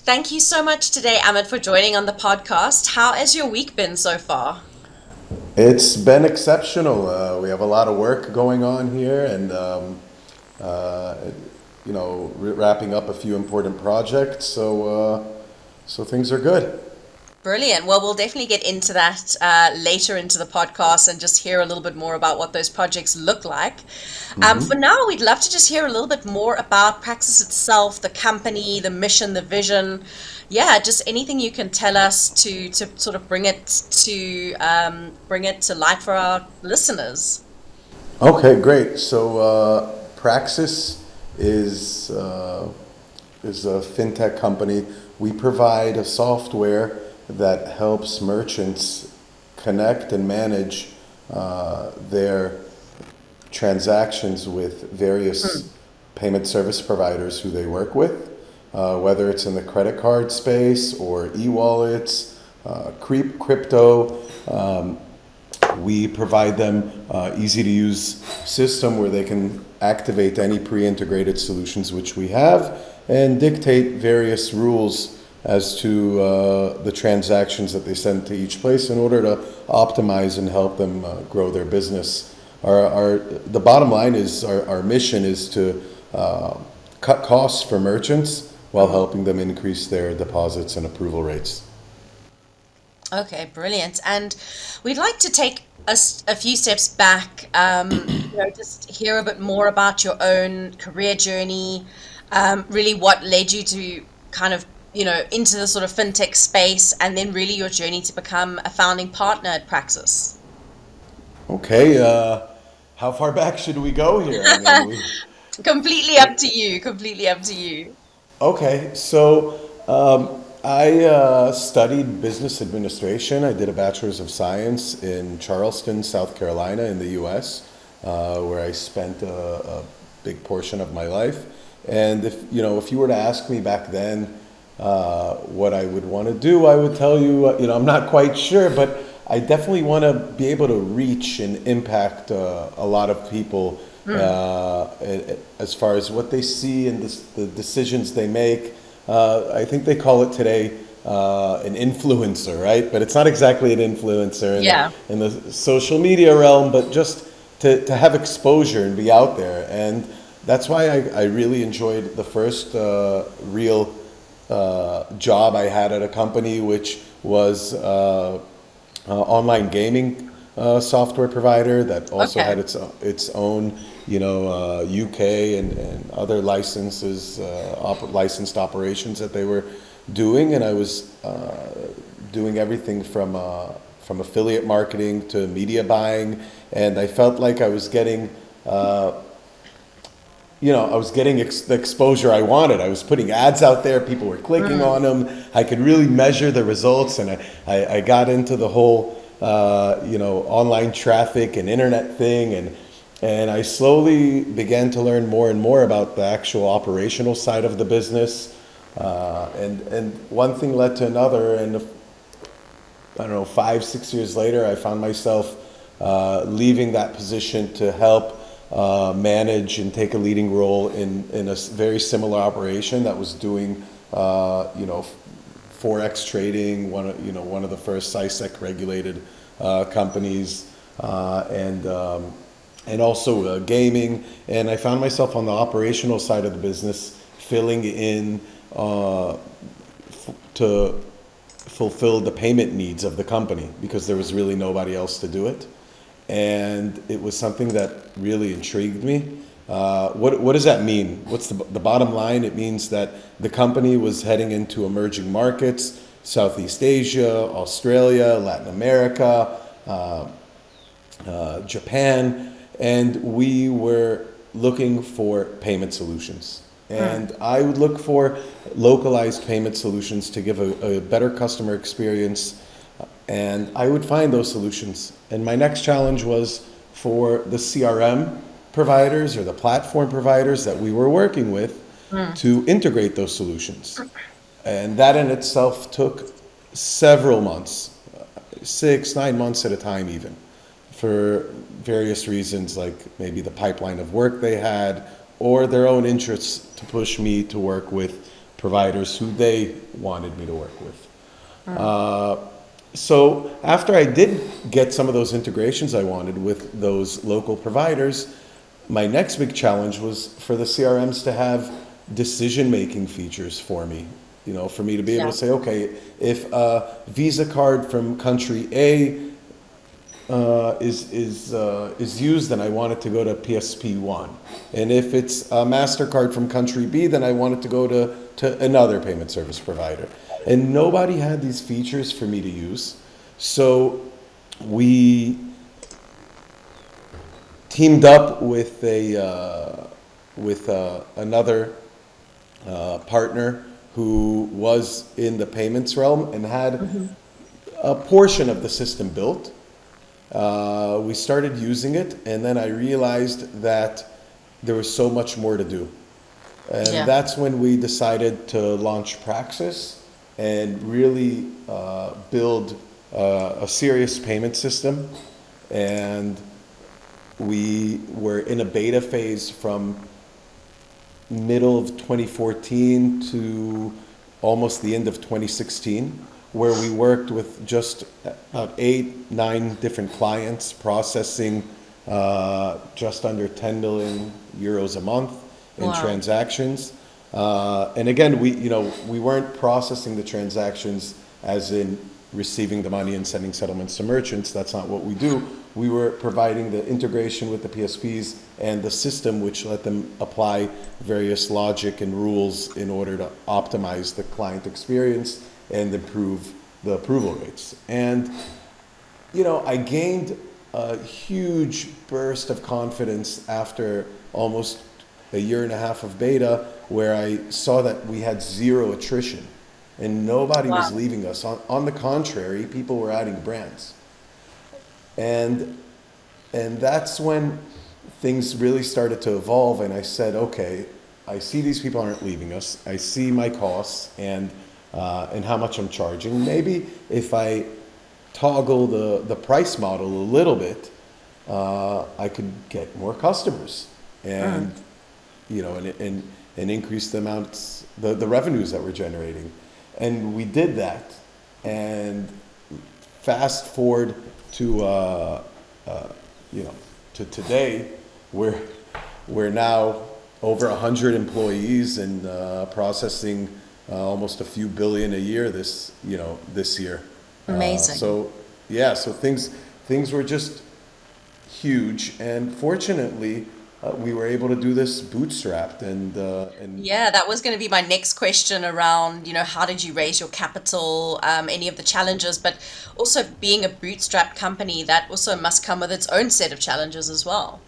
Thank you so much today, Amit, for joining on the podcast. How has your week been so far? It's been exceptional. We have a lot of work going on here, and uh, wrapping up a few important projects. So things are good. Brilliant. Well, we'll definitely get into that later into the podcast and just hear a little bit more about what those projects look like. For Hmm. now, we'd love to just hear a little bit more about Praxis itself, the company, the mission, the vision. Yeah, just anything you can tell us to sort of bring it to light for our listeners. Okay, great. So Praxis is uh, is a fintech company. We provide a software that helps merchants connect and manage their transactions with various payment service providers who they work with, whether it's in the credit card space or e-wallets, crypto. We provide them easy to use system where they can activate any pre-integrated solutions which we have and dictate various rules as to the transactions that they send to each place in order to optimize and help them grow their business. The bottom line is our mission is to cut costs for merchants while helping them increase their deposits and approval rates. Okay, brilliant. And we'd like to take a few steps back, just hear a bit more about your own career journey, really what led you to kind of, into the sort of fintech space, and then really your journey to become a founding partner at Praxis. Okay, how far back should we go here? I mean, Completely up to you, completely up to you. okay, so I studied business administration. I did a bachelor's of science in Charleston, South Carolina, in the U.S., where I spent a big portion of my life. And if you were to ask me back then what I would want to do, I would tell you, I'm not quite sure, but I definitely want to be able to reach and impact a lot of people as far as what they see and the decisions they make. I think they call it today an influencer, right? But it's not exactly an influencer Yeah. in the social media realm, but just to have exposure and be out there. And that's why I really enjoyed the first real job I had at a company, which was online gaming software provider that also Okay. had its own, UK and other licenses, licensed operations that they were doing, and I was doing everything from affiliate marketing to media buying, and I felt like I was getting the exposure I wanted. I was putting ads out there, people were clicking Mm. on them. I could really measure the results, and I got into the whole, online traffic and internet thing, and I slowly began to learn more and more about the actual operational side of the business. And one thing led to another, and I don't know, 5, 6 years later, I found myself leaving that position to help manage and take a leading role in a very similar operation that was doing, forex trading, one of the first SISEC regulated companies, and also gaming. And I found myself on the operational side of the business, filling in to fulfill the payment needs of the company because there was really nobody else to do it. And it was something that really intrigued me. What does that mean? What's the bottom line? It means that the company was heading into emerging markets, Southeast Asia, Australia, Latin America, Japan, and we were looking for payment solutions. Mm. And I would look for localized payment solutions to give a better customer experience, and I would find those solutions. And my next challenge was for the CRM providers or the platform providers that we were working with Mm. to integrate those solutions. And that in itself took several months, 6, 9 months at a time, even for various reasons, like maybe the pipeline of work they had or their own interests to push me to work with providers who they wanted me to work with. So after I did get some of those integrations I wanted with those local providers, my next big challenge was for the CRMs to have decision-making features for me. You know, for me to be able Yeah. to say, okay, if a Visa card from country A is used, then I want it to go to PSP1. And if it's a MasterCard from country B, then I want it to go to another payment service provider. And nobody had these features for me to use. So we teamed up with another partner who was in the payments realm and had Hmm. a portion of the system built. We started using it, and then I realized that there was so much more to do. And Yeah. that's when we decided to launch Praxis and really build a serious payment system. And we were in a beta phase from middle of 2014 to almost the end of 2016, where we worked with just about 8, 9 different clients, processing just under 10 million euros a month in Wow. transactions. And again, we weren't processing the transactions as in receiving the money and sending settlements to merchants. That's not what we do. We were providing the integration with the PSPs and the system which let them apply various logic and rules in order to optimize the client experience and improve the approval rates. And I gained a huge burst of confidence after almost a year and a half of beta, where I saw that we had zero attrition and nobody was Wow. leaving us. On the contrary, people were adding brands. And that's when things really started to evolve, and I said, okay, I see these people aren't leaving us. I see my costs and how much I'm charging. Maybe if I toggle the price model a little bit, I could get more customers and and increase the amounts, the revenues that we're generating. And we did that. And fast forward to to today, we're now over 100 employees and processing almost a few billion a year this year. Amazing. So yeah, so things were just huge, and fortunately, we were able to do this bootstrapped and Yeah, that was going to be my next question around, how did you raise your capital, any of the challenges, but also being a bootstrap company, that also must come with its own set of challenges as well.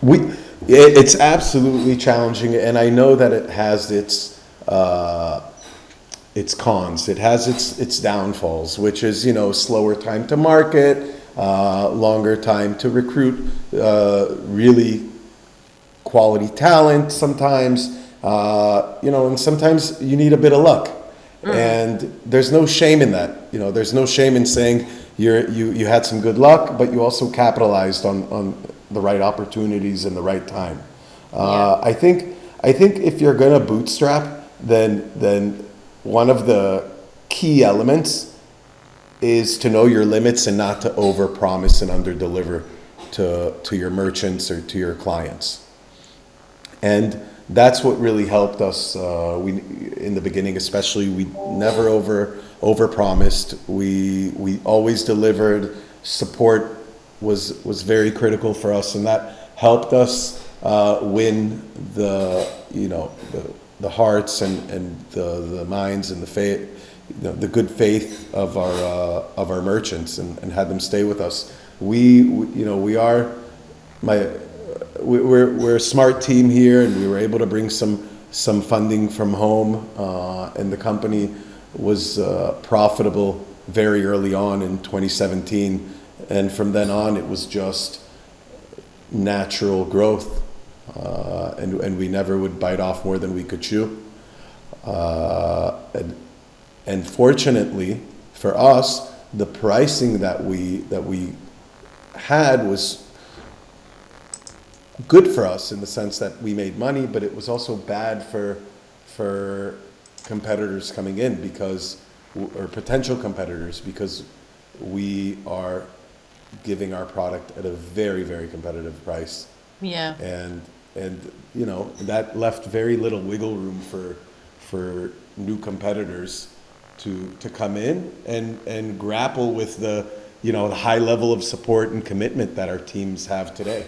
we it's absolutely challenging, and I know that it has its cons. It has its downfalls, which is slower time to market, longer time to recruit really quality talent sometimes, and sometimes you need a bit of luck. And there's no shame in that. There's no shame in saying you had some good luck, but you also capitalized on the right opportunities and the right time. Yeah. I think if you're gonna bootstrap, then one of the key elements is to know your limits and not to overpromise and underdeliver to your merchants or to your clients. And that's what really helped us. We in the beginning, especially, we never overpromised. We always delivered. Support was very critical for us, and that helped us win the hearts and the minds and the faith, the good faith of our merchants, and had them stay with us. We are my we're a smart team here, and we were able to bring some funding from home, and the company was profitable very early on in 2017, and from then on it was just natural growth, and we never would bite off more than we could chew. And fortunately for us, the pricing that we had was good for us in the sense that we made money, but it was also bad for competitors coming in because, or potential competitors, because we are giving our product at a very, very competitive price. Yeah. And, and, you know, that left very little wiggle room for new competitors to come in and grapple with the, you know, the high level of support and commitment that our teams have today.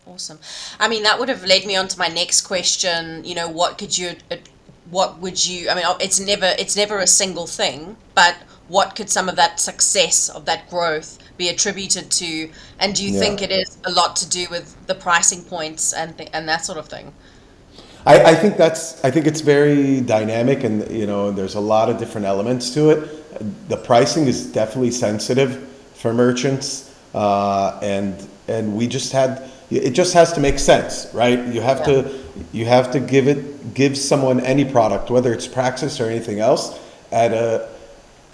Awesome. I mean, that would have led me on to my next question. What would you, I mean, it's never a single thing, but what could some of that success of that growth be attributed to? And do you Yeah. think it is a lot to do with the pricing points and that sort of thing? I think it's very dynamic, and you know there's a lot of different elements to it. The pricing is definitely sensitive for merchants, and we just had it just has to make sense, right? Yeah. You have to give someone any product, whether it's Praxis or anything else, at a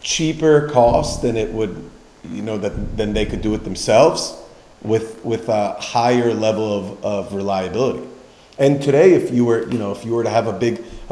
cheaper cost than it would, you know, than they could do it themselves with a higher level of reliability. And today, if you were, you know, if you were to have a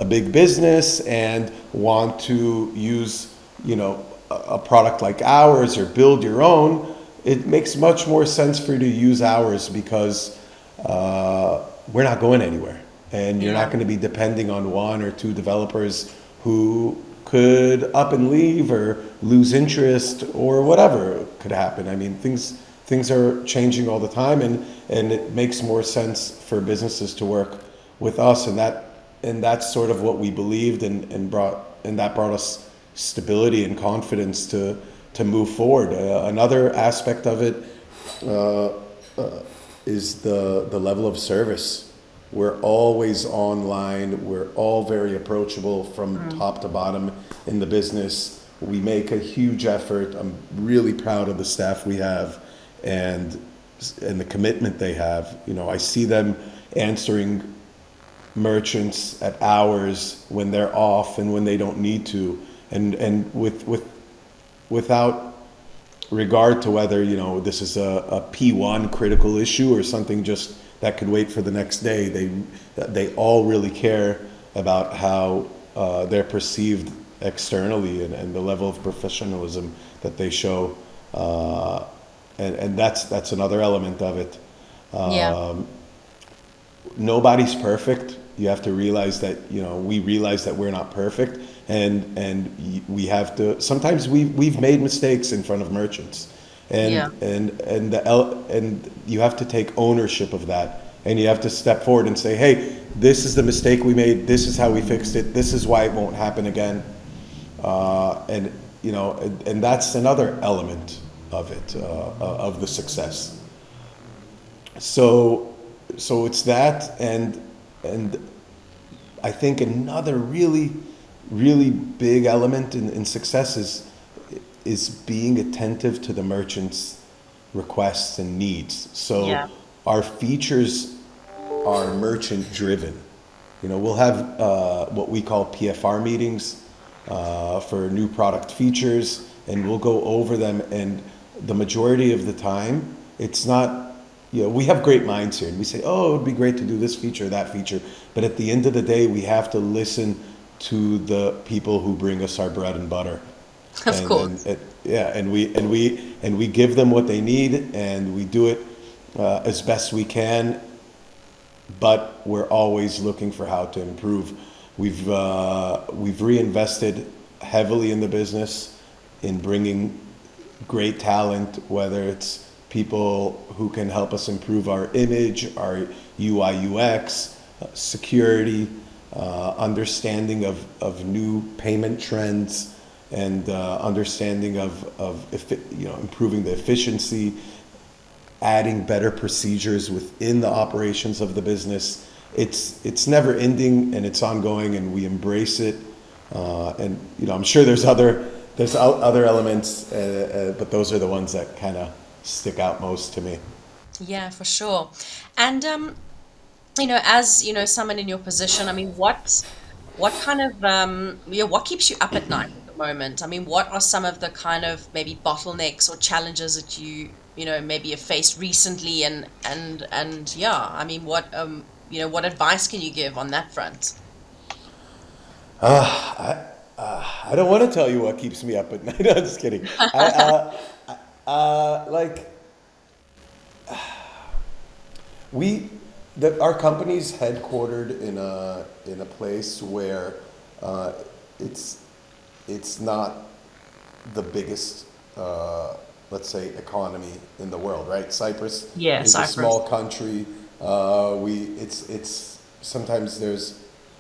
big business and want to use, you know, a product like ours or build your own, it makes much more sense for you to use ours because we're not going anywhere, and you're not Yeah. going to be depending on one or two developers who could up and leave or lose interest or whatever could happen. I mean, things are changing all the time, and it makes more sense for businesses to work with us, and that's sort of what we believed and that brought us stability and confidence to move forward. Another aspect of it is the level of service. We're always online. We're all very approachable from top to bottom in the business. We make a huge effort. I'm really proud of the staff we have and the commitment they have. You know, I see them answering merchants at hours when they're off and when they don't need to, and without regard to whether, you know, this is a P1 critical issue or something just that could wait for the next day. They all really care about how they're perceived externally, and the level of professionalism that they show, and that's another element of it. Yeah. Nobody's perfect. You have to realize that, you know, we realize that we're not perfect, and we have to. Sometimes we've made mistakes in front of merchants, Yeah. and you have to take ownership of that, and you have to step forward and say, hey, this is the mistake we made. This is how we fixed it. This is why it won't happen again. And you know, and that's another element of it, of the success. So it's that, and I think another really big element in success is being attentive to the merchant's requests and needs. So Yeah. our features are merchant driven. You know, we'll have what we call PFR meetings for new product features, and we'll go over them. And the majority of the time, it's not, you know, we have great minds here, and we say, oh, it would be great to do this feature, that feature. But at the end of the day, we have to listen to the people who bring us our bread and butter, Of course. yeah, and we give them what they need, and we do it as best we can. But we're always looking for how to improve. We've reinvested heavily in the business, in bringing great talent, whether it's people who can help us improve our image, our UI UX, security, understanding of new payment trends, and understanding you know, improving the efficiency, adding better procedures within the operations of the business. It's never ending, and it's ongoing, and we embrace it. And you know, I'm sure there's other elements, but those are the ones that kind of stick out most to me. Yeah, for sure. And as someone in your position, I mean, what kind of what keeps you up at night at the moment? I mean, what are some of the kind of maybe bottlenecks or challenges that you maybe have faced recently, and yeah, I mean, what advice can you give on that front? I don't want to tell you what keeps me up at night. I'm just kidding. Like we, our company's headquartered in a place where uh, it's it's not the biggest, let's say, economy in the world, right? Cyprus Yeah, is a Cyprus. small country. It's sometimes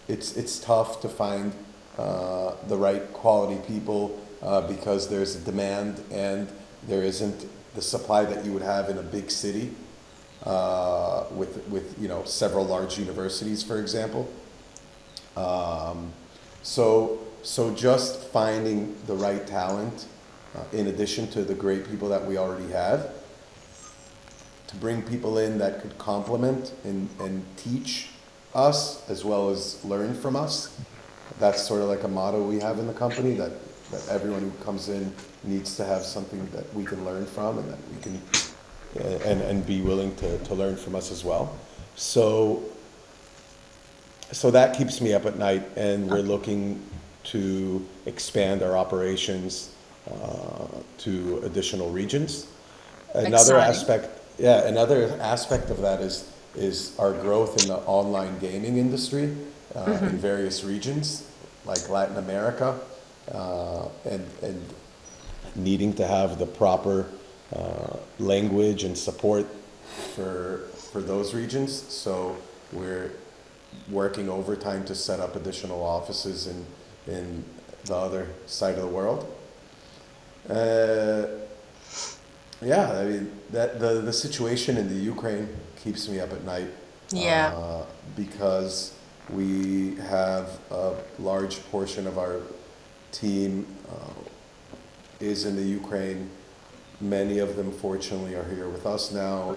it's tough to find the right quality people because there's a demand and there isn't the supply that you would have in a big city with several large universities, for example. So just finding the right talent, in addition to the great people that we already have, to bring people in that could complement and teach us as well as learn from us. That's sort of like a motto we have in the company, that everyone who comes in needs to have something that we can learn from and that we can and be willing to learn from us as well. So so that keeps me up at night, and we're looking to expand our operations to additional regions. Another Exciting. aspect, yeah, another aspect of that is our growth in the online gaming industry in various regions, like Latin America, and needing to have the proper language and support for those regions. So we're working overtime to set up additional offices in the other side of the world. Uh, yeah, I mean that the situation in the Ukraine keeps me up at night Yeah. because we have a large portion of our team is in the Ukraine. Many of them, fortunately, are here with us now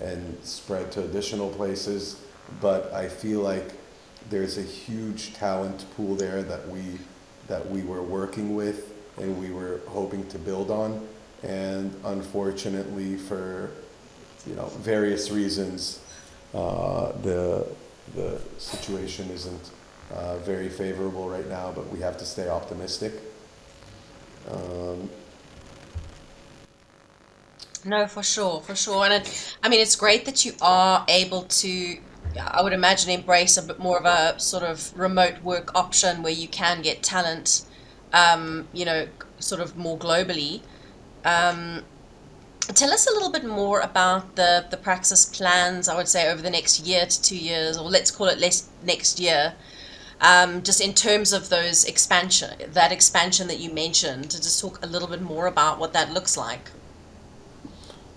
and spread to additional places. But I feel like there's a huge talent pool there that we were working with and we were hoping to build on. And unfortunately, for various reasons, the situation isn't very favorable right now. But we have to stay optimistic. Um, No, for sure, for sure. And I mean, it's great that you are able to, I would imagine, embrace a bit more of a sort of remote work option where you can get talent, sort of more globally. Um, Tell us a little bit more about the Praxis plans, I would say, over the next year to 2 years, or let's call it less next year. Just in terms of that expansion that you mentioned, to just talk a little bit more about what that looks like.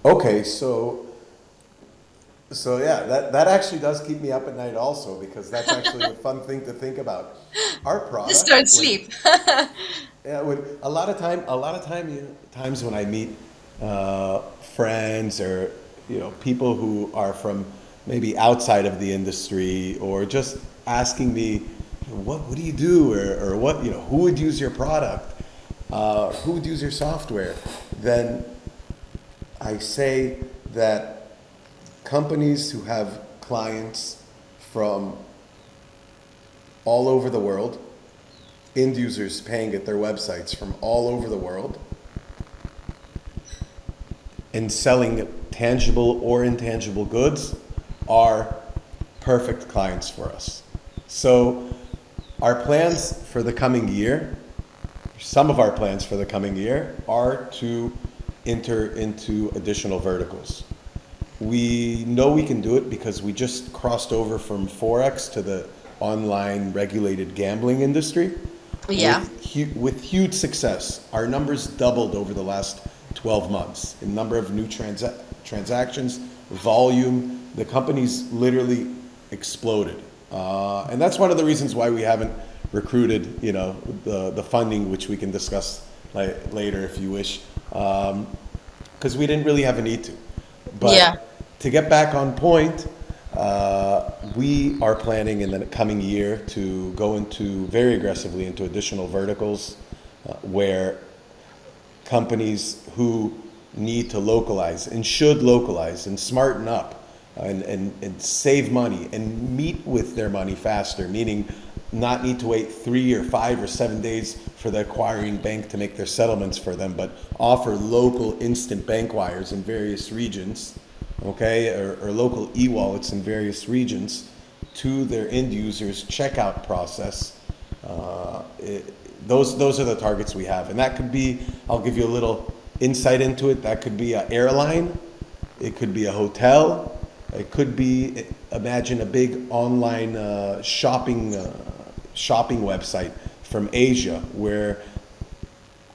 okay, so yeah, that actually does keep me up at night also, because that's actually a fun thing to think about. Our Just don't product, sleep. when times when I meet friends or people who are from maybe outside of the industry, or just asking me, what do you do, or what who would use your product, who would use your software, then I say that companies who have clients from all over the world, end users paying at their websites from all over the world, and selling tangible or intangible goods, are perfect clients for us. So our plans for the coming year, some of our plans for the coming year, are to enter into additional verticals. We know we can do it because we just crossed over from Forex to the online regulated gambling industry Yeah. with huge success. Our numbers doubled over the last 12 months in number of new transactions, volume. The company's literally exploded. And that's one of the reasons why we haven't recruited, the funding, which we can discuss later if you wish, because we didn't really have a need to. Yeah. But to get back on point, we are planning in the coming year to go very aggressively into additional verticals where companies who need to localize and should localize and smarten up and save money and meet with their money faster, meaning not need to wait 3 or 5 or 7 days for the acquiring bank to make their settlements for them, but offer local instant bank wires in various regions, okay, or local e-wallets in various regions to their end users checkout process. Those are the targets we have, and that could be, I'll give you a little insight into it. That could be an airline, it could be a hotel, it could be, imagine a big online shopping website from Asia where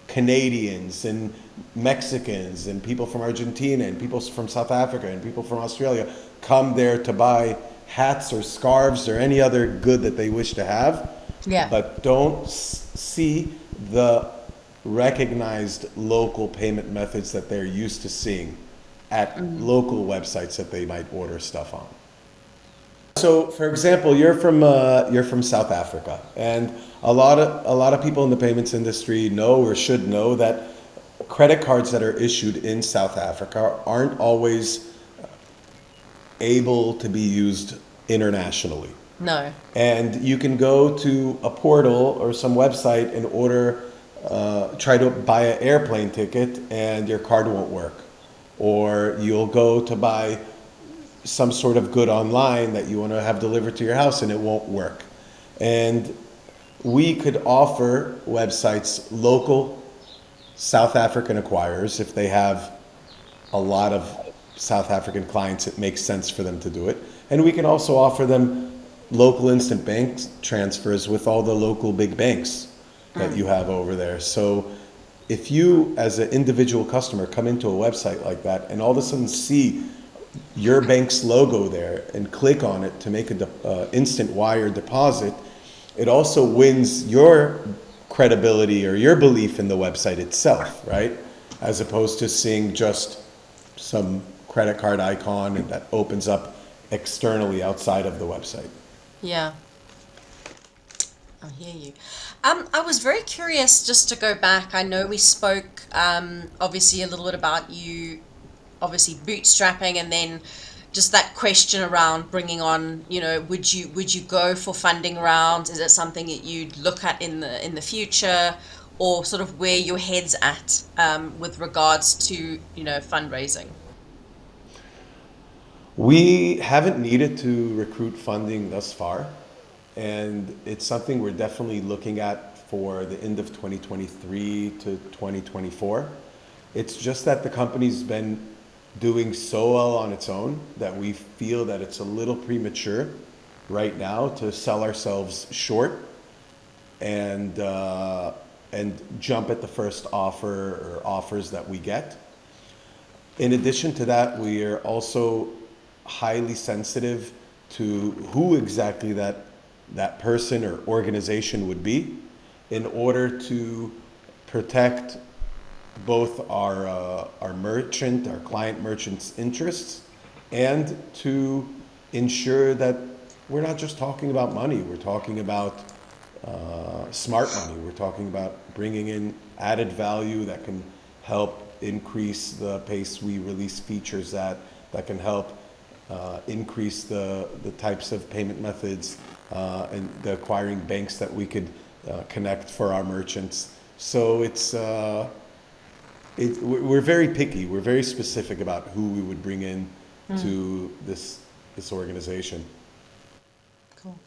Canadians and Mexicans and people from Argentina and people from South Africa and people from Australia come there to buy hats or scarves or any other good that they wish to have, Yeah. but don't see the recognized local payment methods that they're used to seeing at local websites that they might order stuff on. So, for example, you're from South Africa, and a lot of people in the payments industry know or should know that credit cards that are issued in South Africa aren't always able to be used internationally. No. And you can go to a portal or some website and try to buy an airplane ticket, and your card won't work. Or you'll go to buy some sort of good online that you want to have delivered to your house, and it won't work. And we could offer websites local South African acquirers. If they have a lot of South African clients, it makes sense for them to do it. And we can also offer them local instant bank transfers with all the local big banks that you have over there. So if you, as an individual customer, come into a website like that and all of a sudden see your bank's logo there and click on it to make an instant wire deposit, it also wins your credibility or your belief in the website itself, right? As opposed to seeing just some credit card icon and that opens up externally outside of the website. Yeah. I hear you. I was very curious just to go back. I know we spoke obviously a little bit about you obviously bootstrapping, and then just that question around bringing on, would you go for funding rounds? Is it something that you'd look at in the future, or sort of where your head's at with regards to fundraising? We haven't needed to recruit funding thus far, and it's something we're definitely looking at for the end of 2023 to 2024. It's just that the company's been doing so well on its own that we feel that it's a little premature right now to sell ourselves short and jump at the first offer or offers that we get. In addition to that, we are also highly sensitive to who exactly that person or organization would be in order to protect both our client merchant's interests, and to ensure that we're not just talking about money, we're talking about smart money. We're talking about bringing in added value that can help increase the pace we release features that can help increase the types of payment methods and the acquiring banks that we could connect for our merchants. So we're very picky. We're very specific about who we would bring in to this organization. Cool.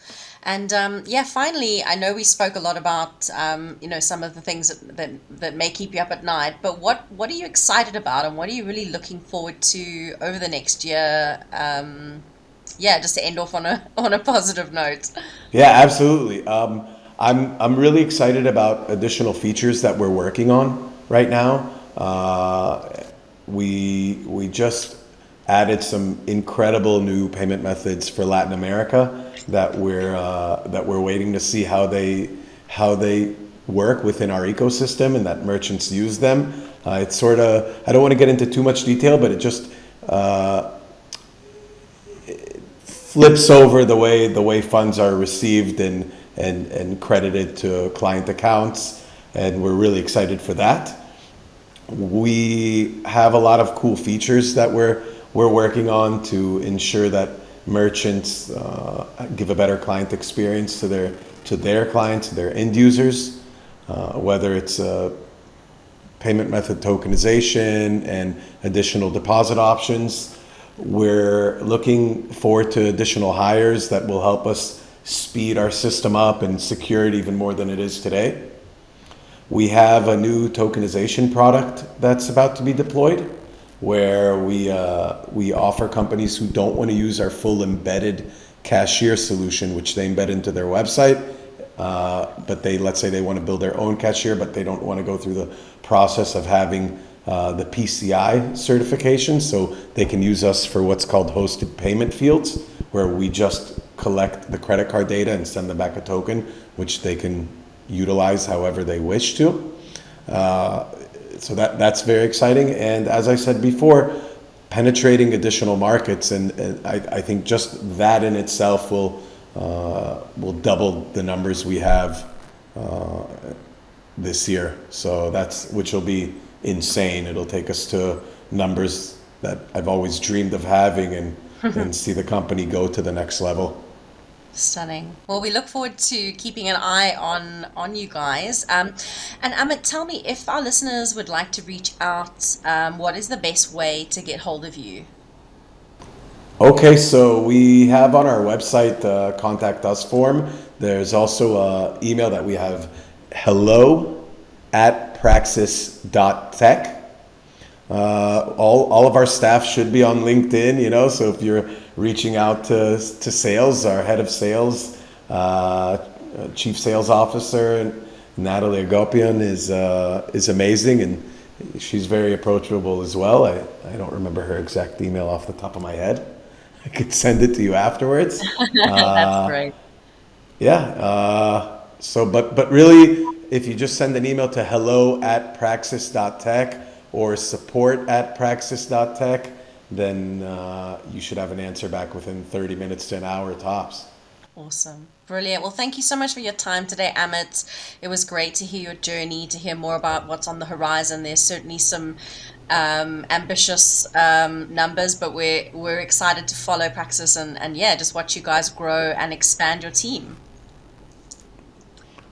And yeah, finally, I know we spoke a lot about some of the things that may keep you up at night, but what are you excited about, and what are you really looking forward to over the next year? Yeah, just to end off on a positive note. Yeah, absolutely. I'm really excited about additional features that we're working on right now. We just added some incredible new payment methods for Latin America that we're waiting to see how they work within our ecosystem and that merchants use them. It's sort of, I don't want to get into too much detail, but it just it flips over the way funds are received and credited to client accounts, and we're really excited for that. We have a lot of cool features that we're working on to ensure that merchants give a better client experience to to their clients, their end users, whether it's payment method tokenization and additional deposit options. We're looking forward to additional hires that will help us speed our system up and secure it even more than it is today. We have a new tokenization product that's about to be deployed, where we offer companies who don't want to use our full embedded cashier solution, which they embed into their website, but they, let's say they want to build their own cashier, but they don't want to go through the process of having the PCI certification, so they can use us for what's called hosted payment fields, where we just collect the credit card data and send them back a token, which they can utilize however they wish to. So that's very exciting. And as I said before, penetrating additional markets, and I think just that in itself will double the numbers we have this year. So which will be insane. It'll take us to numbers that I've always dreamed of having, and see the company go to the next level. Stunning. Well, we look forward to keeping an eye on you guys. And Amit, tell me if our listeners would like to reach out, what is the best way to get hold of you? Okay, so we have on our website the contact us form. There's also an email that we have, hello@praxis.tech. All of our staff should be on LinkedIn, so if you're reaching out to sales, our head of sales, chief sales officer, Natalie Agopian is amazing, and she's very approachable as well. I don't remember her exact email off the top of my head. I could send it to you afterwards. That's great. Yeah. But really, if you just send an email to hello@praxis.tech or support@praxis.tech, then you should have an answer back within 30 minutes to an hour tops. Awesome. Brilliant. Well, thank you so much for your time today, Amit. It was great to hear your journey, to hear more about what's on the horizon. There's certainly some ambitious numbers, but we're excited to follow Praxis and yeah, just watch you guys grow and expand your team.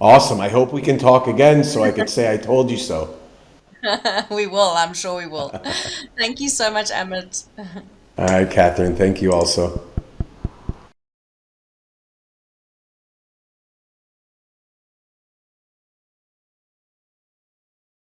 Awesome. I hope we can talk again so I could say I told you so. We will. I'm sure we will. Thank you so much, Amit. All right, Catherine. Thank you also.